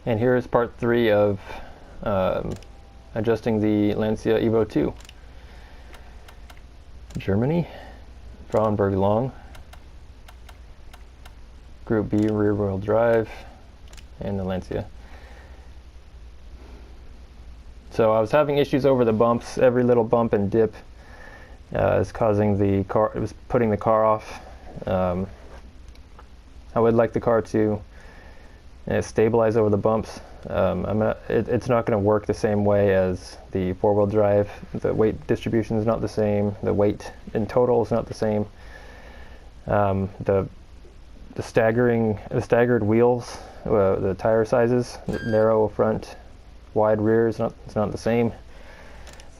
And here is part 3 of adjusting the Lancia Evo 2. Germany, Frauenberg Long, Group B rear-wheel drive, and the Lancia. So I was having issues over the bumps. Every little bump and dip is causing the car, it was putting the car off. I would like the car to stabilize over the bumps. It's not going to work the same way as the four-wheel drive. The weight distribution is not the same. The weight in total is not the same. The staggered wheels, the tire sizes, narrow front, wide rear it's not the same.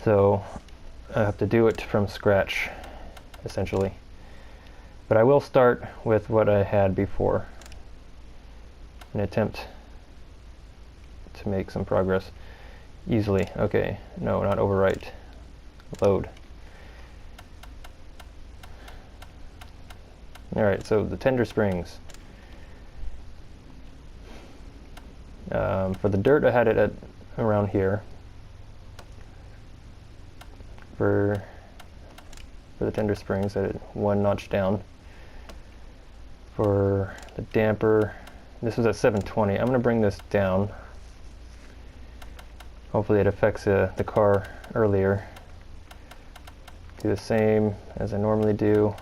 So I have to do it from scratch, essentially. But I will start with what I had before, an attempt to make some progress easily. Okay, no, not overwrite. Load. Alright, so the tender springs. For the dirt, I had it at around here. For the tender springs, I had it 1 notch down. For the damper, this was at 720. I'm going to bring this down. Hopefully it affects the car earlier. Do the same as I normally do.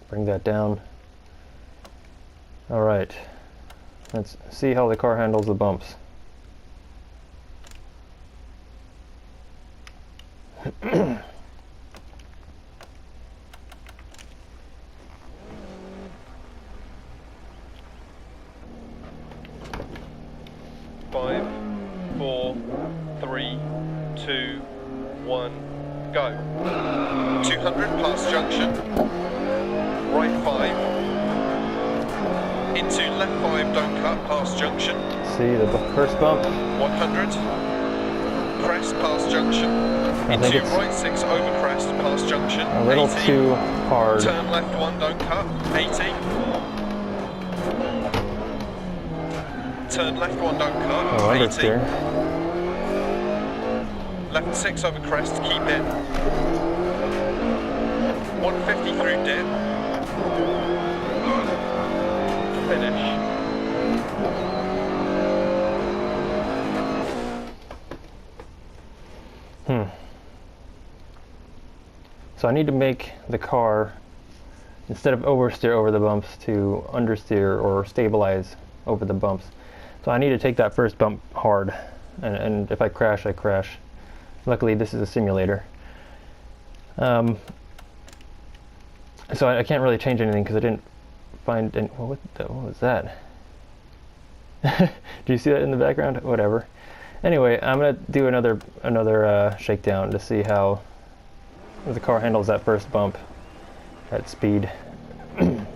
Bring that down. All right, let's see how the car handles the bumps. Five, 4, 3, 2, 1, go. 200 past junction. Right 5. Into left 5, don't cut, past junction. See the first bump. 100. Crest, past junction. Into right 6, over crest, past junction. A little 80. too hard. Turn left 1, don't cut, 80. Turn left 1, don't cut, Oh, 80. understeer. Left 6 over crest, keep it. 150 through dip. Finish. So I need to make the car, instead of oversteer over the bumps, to understeer or stabilize over the bumps. So I need to take that first bump hard, and if I crash, I crash. Luckily this is a simulator. So I can't really change anything because I didn't find any, what was that? Do you see that in the background? Whatever. Anyway, I'm gonna do another shakedown to see how the car handles that first bump at speed. 5,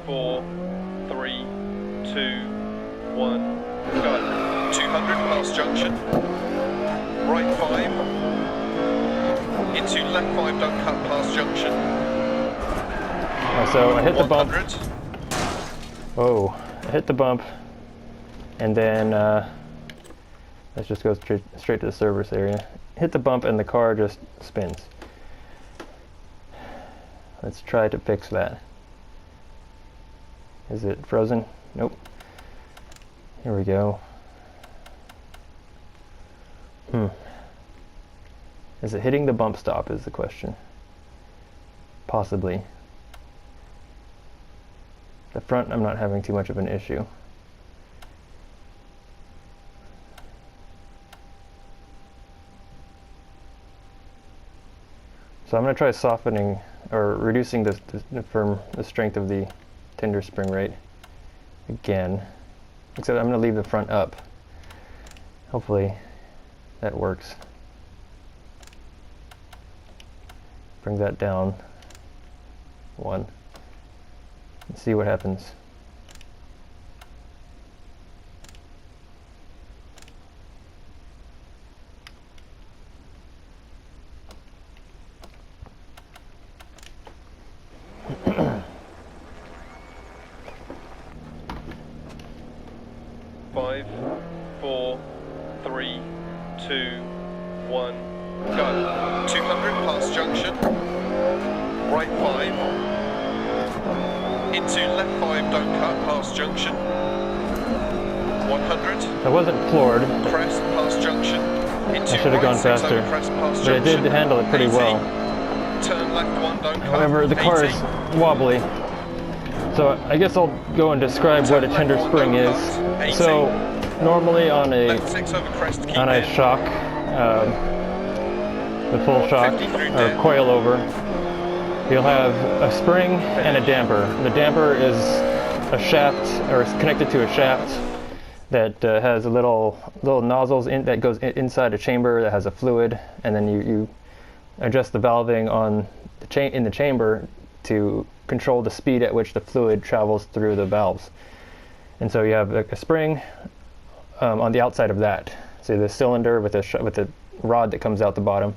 4, 3, 2, 1, go. 200 past junction. Right 5. Into left 5, don't cut, past junction. So I hit the 100. bump. Whoa, I hit the bump, and then let's just go straight to the service area. Hit the bump and the car just spins. Let's try to fix that. Is it frozen? Nope. Here we go. Is it hitting the bump stop is the question. Possibly. The front, I'm not having too much of an issue. So I'm going to try softening or reducing the strength of the tender spring rate again. Except I'm going to leave the front up. Hopefully that works. Bring that down 1. And see what happens. 5, 4, 3, 2, 1, go. 200 past junction, right 5, into left 5, don't cut, past junction, 100. I wasn't floored. Crest past junction, into I should have gone faster, but I did handle it pretty 80. well. Turn left 1, don't cut. However, the car is wobbly. So I guess I'll go and describe what a tender spring is. So normally on a shock, the full shock or coilover, you'll have a spring and a damper. The damper is a shaft, or it's connected to a shaft that has a little nozzles that goes inside a chamber that has a fluid, and then you adjust the valving on in the chamber to control the speed at which the fluid travels through the valves. And so you have a spring on the outside of that. So the cylinder with a rod that comes out the bottom,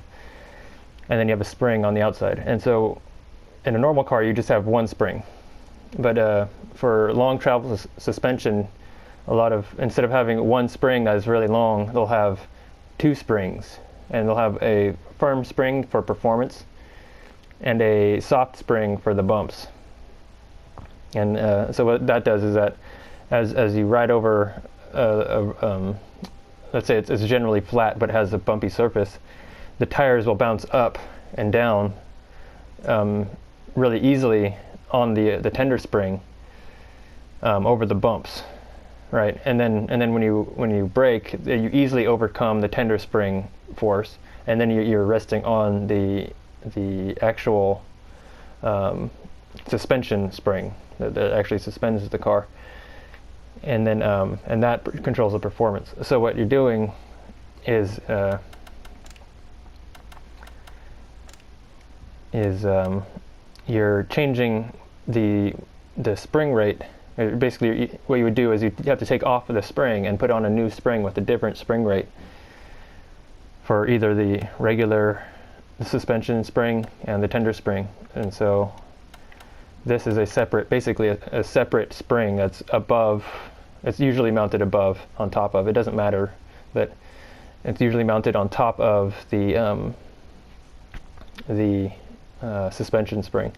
and then you have a spring on the outside. And so in a normal car you just have one spring, but for long travel suspension, instead of having one spring that is really long, they'll have two springs, and they'll have a firm spring for performance and a soft spring for the bumps. And so what that does is that as you ride over let's say it's generally flat but has a bumpy surface, the tires will bounce up and down really easily on the tender spring over the bumps, right? And then when you brake, you easily overcome the tender spring force, and then you're resting on the actual suspension spring that actually suspends the car, and then and that controls the performance. So what you're doing is you're changing the spring rate. Basically, what you would do is you have to take off of the spring and put on a new spring with a different spring rate for either the regular suspension spring and the tender spring. And so this is basically a separate spring that's above. It's usually mounted above, on top of. It doesn't matter, but it's usually mounted on top of the suspension spring,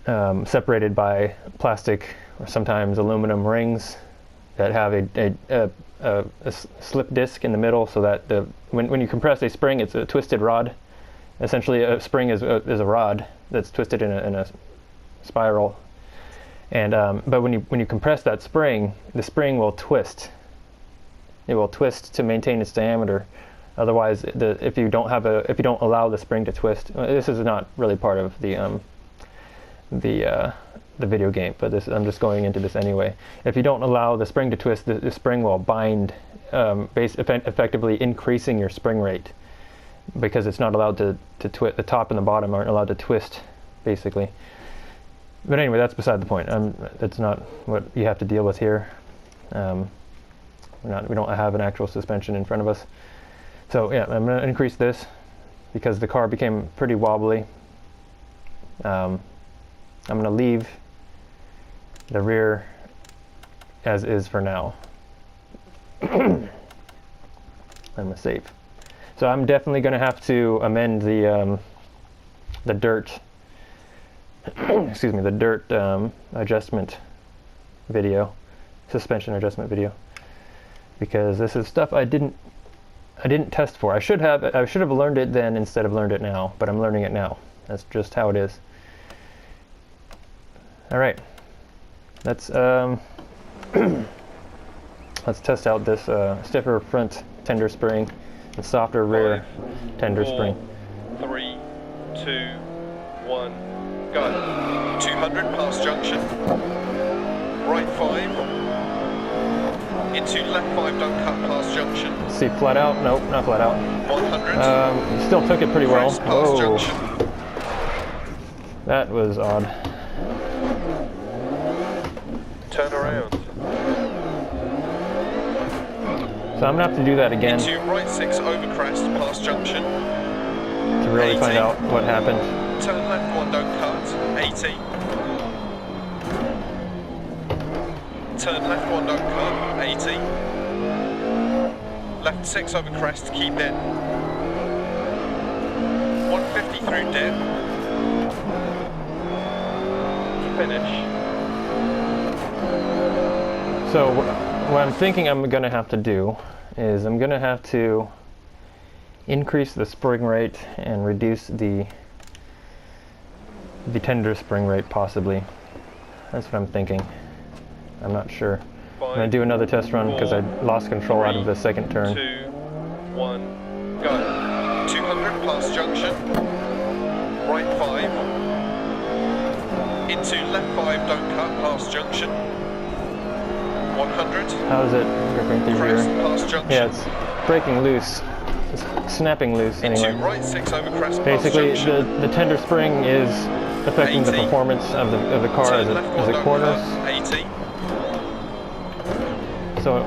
separated by plastic or sometimes aluminum rings that have a slip disc in the middle, so that when you compress a spring, it's a twisted rod. Essentially, a spring is a rod that's twisted in a spiral, and but when you compress that spring, the spring will twist. It will twist to maintain its diameter. Otherwise, if you don't allow the spring to twist, this is not really part of the video game, but I'm just going into this anyway. If you don't allow the spring to twist, the spring will bind, effectively increasing your spring rate, because it's not allowed to twist. The top and the bottom aren't allowed to twist, basically. But anyway, that's beside the point. That's not what you have to deal with here. We don't have an actual suspension in front of us. So yeah, I'm going to increase this because the car became pretty wobbly. I'm going to leave the rear as is for now. I'm going to save. So I'm definitely going to have to amend the DiRT excuse me, the DiRT adjustment video, suspension adjustment video, because this is stuff I didn't test for. I should have learned it then instead of learned it now, but I'm learning it now. That's just how it is. All right, let's let's test out this stiffer front tender spring and softer rear tender spring. 3, 2, 1, go. 200 past junction. Right 5. Into left 5, don't cut past junction. See, flat out? Nope, not flat out. 100. Still took it pretty well. Whoa. Junction. That was odd. Turn around. So I'm gonna have to do that again Into right 6 over crest past junction. to really 80. find out what happened. Turn left 1, don't cut. 80. Turn left 1, don't cut, 80. Left 6 over crest, keep in. 150 through dip. Finish. So what I'm thinking I'm going to have to do is I'm going to have to increase the spring rate and reduce the tender spring rate possibly. That's what I'm thinking. I'm not sure. I'm going to do another test run because I lost control out of the second turn. 2, 1, go. 200 past junction. Right 5. Into left 5, don't cut, past junction. 100. How is it gripping through Crest, here? past junction. Yeah, it's breaking loose. It's snapping loose anyway. Into right 6 over crest, Basically, past junction. the tender spring is affecting 80. the performance of the car as it corners. 80. So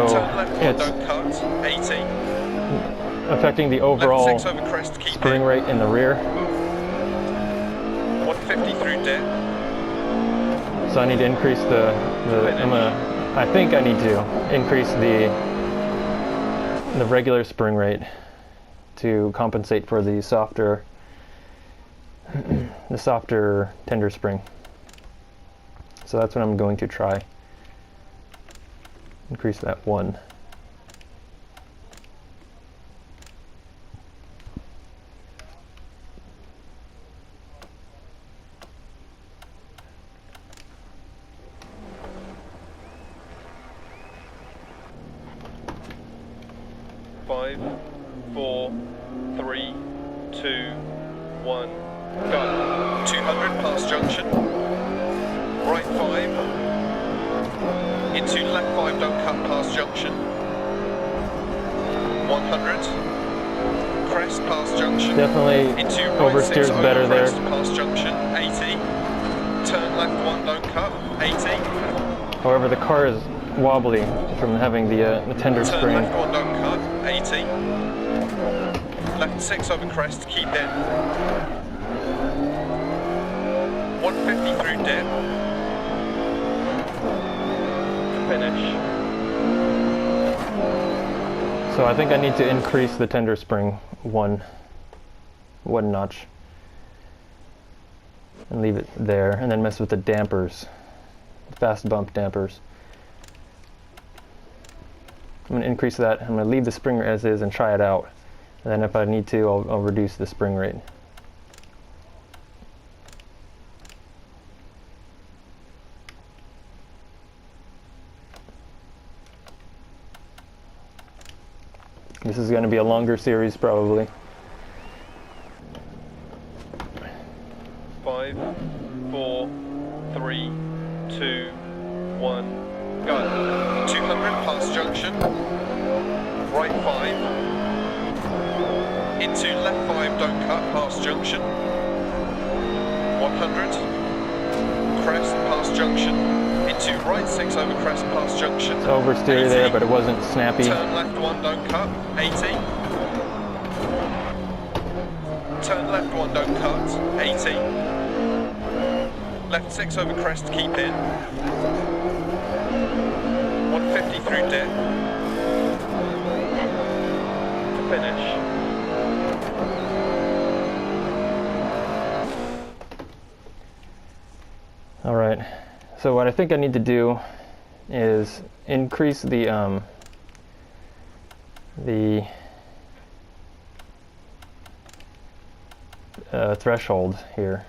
Turn left 1, it's don't cut, 80. affecting the Left overall 6 over crest, keep spring in. rate in the rear. 150 through dip. So I need to increase I think I need to increase the regular spring rate to compensate for the softer tender spring. So that's what I'm going to try. Increase that 1. Five, 4, 3, 2, 1, go. 200 past junction. Right 5. Into left 5, don't cut, past junction. 100. Crest past junction. Definitely Into right oversteers 6 over better crest, there. past junction. 80. Turn left 1, don't cut. 80. However, the car is wobbly from having the tender Turn spring. left 1, don't cut. 80. Left 6 over crest, keep in. 150 through dip. Finish. So I think I need to increase the tender spring one notch and leave it there, and then mess with the dampers, fast bump dampers. I'm going to increase that. I'm going to leave the spring as is and try it out, and then if I need to, I'll reduce the spring rate. This is going to be a longer series probably. 5, 4, 3, 2, 1, go. 200 past junction. Right 5. Into left 5, don't cut, past junction. 100. Crest past junction. Into right 6 over crest, past junction. It's oversteer 80. there, but it wasn't snappy. Turn left 1, don't cut, 80. Turn left 1, don't cut, 80. Left 6 over crest, keep in. 150 through dip. To finish. All right. So what I think I need to do is increase the threshold here,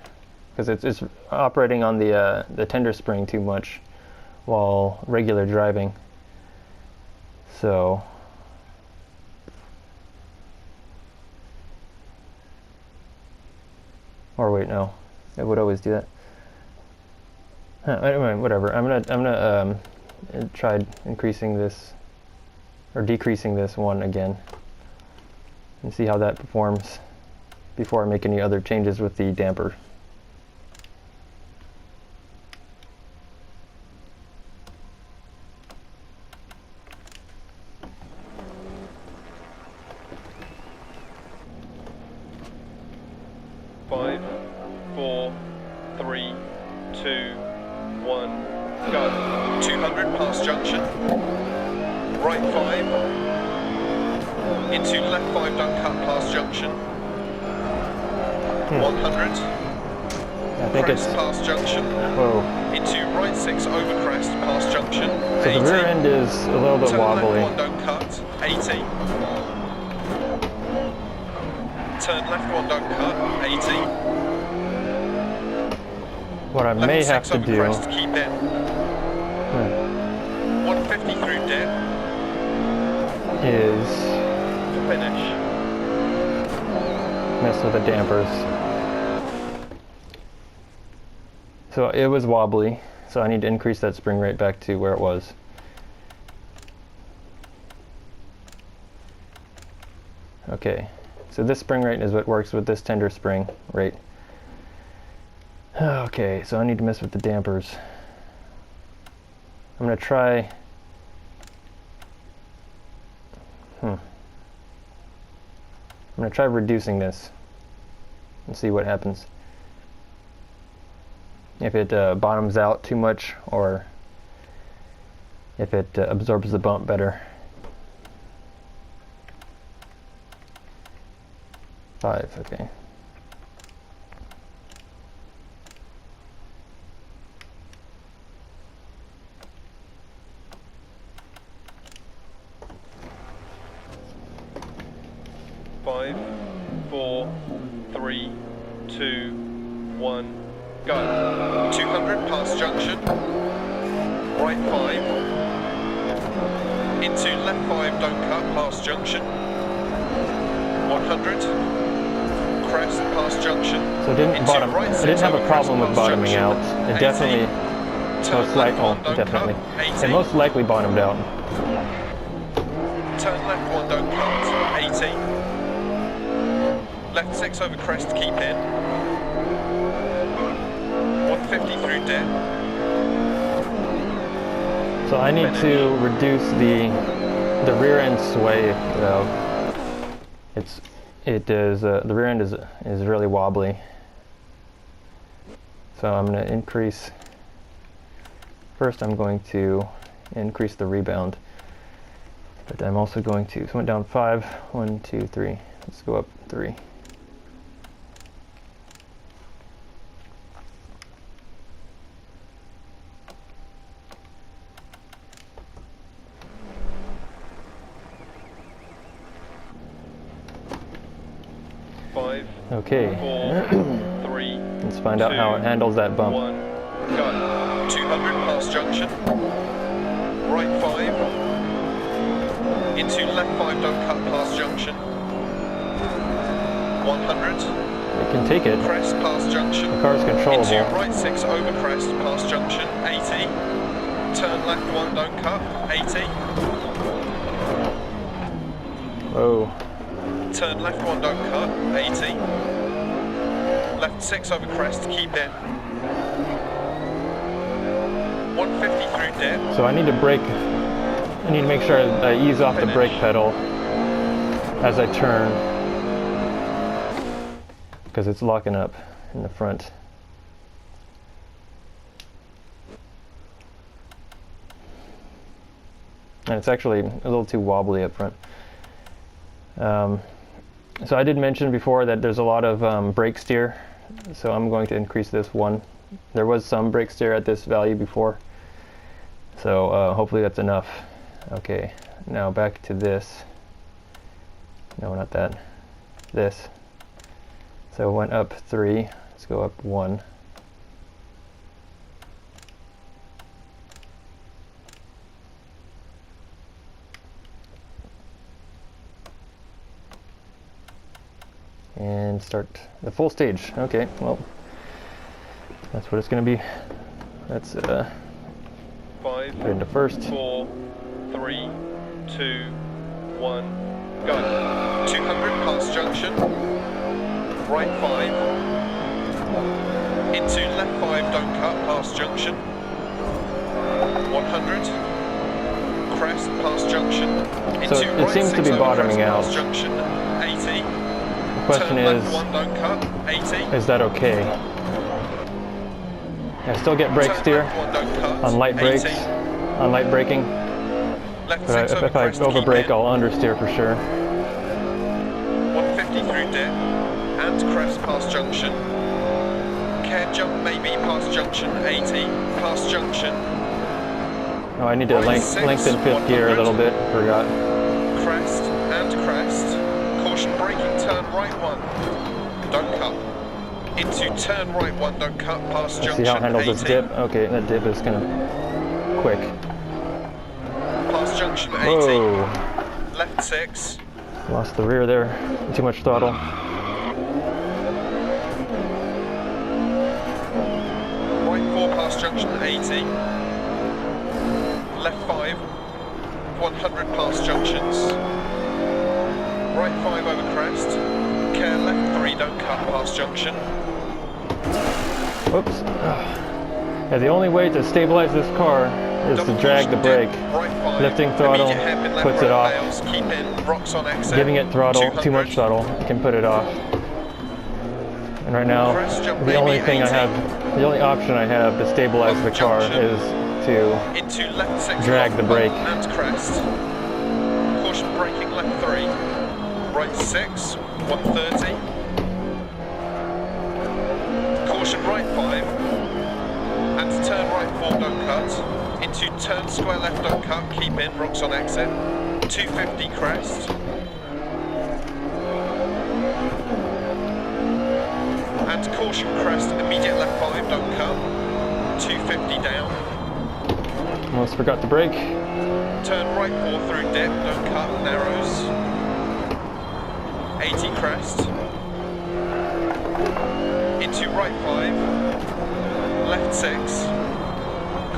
because it's operating on the tender spring too much while regular driving. So or wait, no, it would always do that. Anyway, whatever. I'm gonna try increasing this or decreasing this 1 again and see how that performs before I make any other changes with the damper. Five, 4, 3, 2, 1, go. 200 past junction. Right 5. Into left 5, don't cut past junction. 100. I think crest it's past junction. whoa. Into right 6 over crest past junction. So 80. the rear end is a little bit Turn wobbly. left 1, don't cut. 80. Turn left 1, don't cut. 80. What I Left may 6 have to over do. crest, keep in. 150 through dip. Is Finish. mess with the dampers. So it was wobbly, so I need to increase that spring rate back to where it was. Okay, so this spring rate is what works with this tender spring rate. Okay, so I need to mess with the dampers. I'm gonna try. I'm gonna try reducing this and see what happens. If it bottoms out too much, or if it absorbs the bump better. 5, okay. Five, 4, 3, 2, 1, go. 200 past junction. Right 5. Into left 5, don't cut past junction. 100. Crest past junction. So it didn't Into bottom. right I 6 didn't have a over problem crest with past bottoming junction. out. It 80. definitely, Turn most likely, left 1, don't definitely. cut. 80. It most likely bottomed out. Turn left 1, don't cut. 80. Left 6 over crest, keep in. 150 through dip. So I need to reduce the rear end sway though. The rear end is really wobbly. So I'm going to increase. First, I'm going to increase the rebound, but I'm also going to. So I went down 5. 1, 2, 3. Let's go up 3. Okay. 4, 3. Let's find out how it handles that bump. 1, go. 200 past junction. Right 5. Into left 5, don't cut past junction. 100. It can take it. Crest past junction. The car's controllable. Into right 6 over crest past junction. 80. Turn left 1, don't cut. 80. Whoa. Turn left 1, don't cut. 80. Left 6 over crest, keep in. 150 through dip. So I need to brake. I need to make sure I ease off the brake pedal as I turn, because it's locking up in the front. And it's actually a little too wobbly up front. So I did mention before that there's a lot of brake steer, so I'm going to increase this 1. There was some brake steer at this value before, so hopefully that's enough. Okay, now back to this. No, not that. This. So it went up 3. Let's go up 1. And start the full stage. Okay, well, that's what it's going to be. Let's 5, get into first. 4, 3, 2, 1, go. 200 past junction. Right 5. Into left 5, don't cut past junction. 100. Crest past junction. Into So it right seems to 6 be over bottoming crest out. past junction. 80. The question Turn left is, 1, don't cut. 80. is that okay? I still get brake Turn steer left 1, don't cut. on light brakes. 80. on light braking. Left But 6 over if I crest, keep overbrake, in. I'll understeer for sure. 150 through dip, and crest past junction. Care jump maybe past junction, 80, past junction. Oh, I need to Right 6, lengthen fifth gear a 100. little bit, forgot. Crest, and crest. Caution braking, turn right 1. Don't cut. Into turn right 1, don't cut, past Let's junction, see how it handles 80. this dip. Okay, that dip is kind of quick. Past junction, 80. Whoa, Left 6. lost the rear there. Too much throttle. Right 4 past junction, 80. Left 5. 100 past junctions. Right 5 over crest. Care left 3, don't cut past junction. Whoops. Yeah, the only way to stabilize this car is Double to drag the caution brake. dip, right 5. Lifting throttle Immediate hairpin left puts it right off. bails, keep in, rocks on exit. Giving it throttle, 200. too much throttle, can put it off. And right now, Crest jump the only maybe thing 80. the only option I have to stabilize the car Junction. is to Into left 6, drag the brake. and crest. Caution braking left 3. Right 6, 130. Caution right 5. And to turn right 4, don't cut. Into turn square left, don't cut. Keep in, rocks on exit. 250 crest. And caution crest, immediate left 5, don't cut. 250 down. almost forgot to brake. Turn right 4 through dip, don't cut, narrows. 80 crest. Into right 5. Left 6.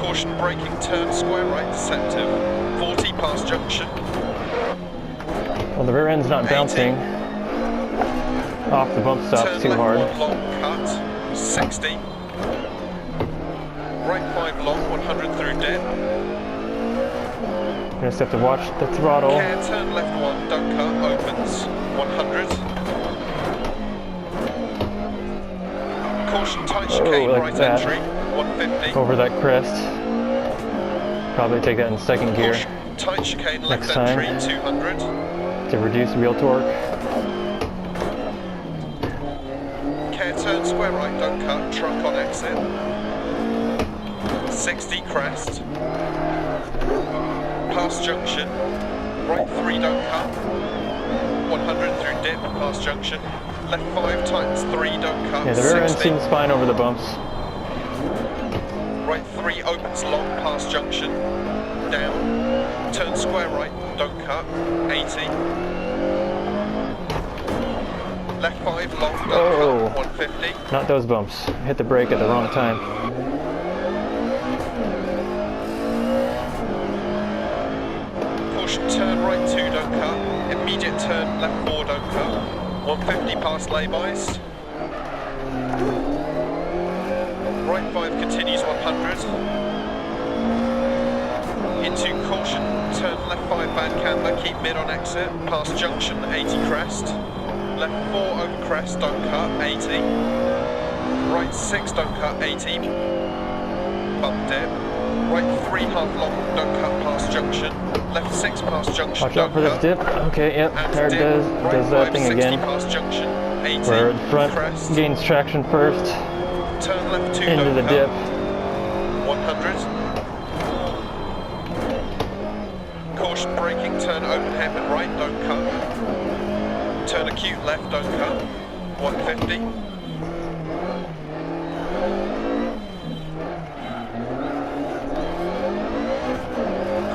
Caution braking, turn square right, deceptive. 40 past junction. Well, the rear end's not 80. bouncing off the bump stops Turn too left hard. 1 long, cut. 60. Right 5 long, 100 through dip. I just have to watch the throttle. Care, turn left 1, don't cut, opens. 100. Caution, tight chicane, like right that. entry. 150. Over that crest. Probably take that in second gear Caution, tight chicane, left Next time. entry. 200. to reduce wheel torque. Care, turn square right, don't cut, truck on exit. 60 crest. Past junction. Right 3, don't cut. 100 through dip, past junction. Left 5 tightens 3, don't cut. Yeah, the rear end 60. seems fine over the bumps. Right 3 opens long, past junction. Down. Turn square right, don't cut. 80. Left 5 long, don't Oh. cut. 150. Not those bumps. Hit the brake at the wrong time. Caution, turn right 2, don't cut. Immediate turn left 4, don't cut. 150 past laybys. Right 5 continues 100. Into caution, turn left 5 bad camber, keep mid on exit. Past junction, 80 crest. Left 4 over crest, don't cut, 80. Right 6, don't cut, 80. Bump dip. Right 3 half long, don't cut past junction. Left 6 past junction, Watch don't out for this cut. dip. Okay, yep, And there it dip. does. Right Does that 5, thing 60 again. past junction, 80. Where the front crest. gains traction first Turn left 2, into don't the cut. dip. 100. Caution braking, turn open hairpin right, don't cut. Turn acute left, don't cut. 150.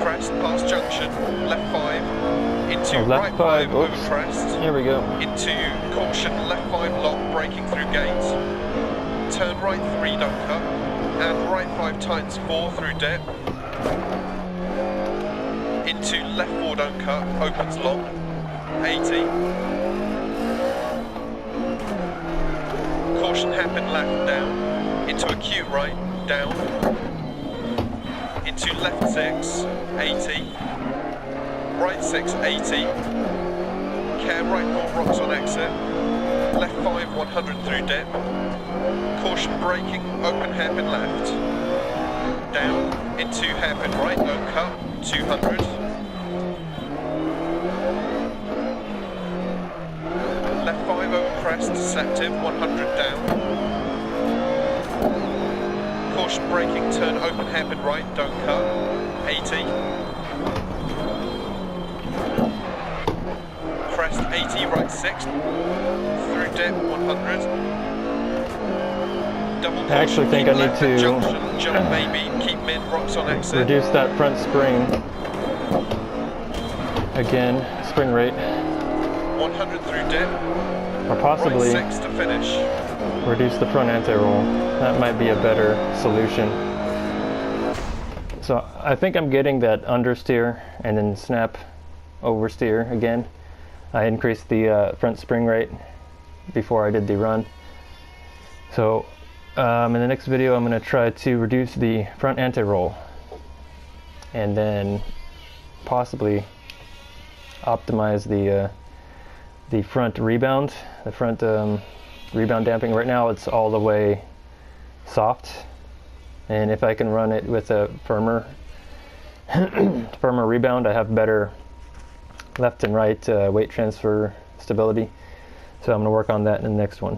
Crest past junction, left 5. Into Oh, left right 5, 5 over oops. crest. Here we go. Into caution, left 5 long, braking through gates. Turn right 3, don't cut. And right 5 tightens 4 through dip. Into left 4, don't cut, opens long. 80. Caution hairpin left, down. Into acute right, down. Into left 6, 80. Right 6, 80. Care right 4 rocks on exit. Left 5, 100 through dip. Caution braking, open hairpin left. down, into hairpin right, don't cut, 200. Left 5 over crest, deceptive, 100 down. Caution braking, turn open hairpin right, don't cut, 80. Crest 80, right 6, through dip 100. Double caution, I actually think I need left at to junction, jump maybe, keep mid, rocks on exit. reduce that front spring. Again, spring rate. 100 through dip, Or possibly right 6 to finish. reduce the front anti-roll. That might be a better solution. So I think I'm getting that understeer and then snap oversteer again. I increased the front spring rate before I did the run. So in the next video I'm going to try to reduce the front anti-roll and then possibly optimize the front rebound, rebound damping. Right now it's all the way soft, and if I can run it with a firmer rebound, I have better left and right weight transfer stability. So I'm going to work on that in the next one.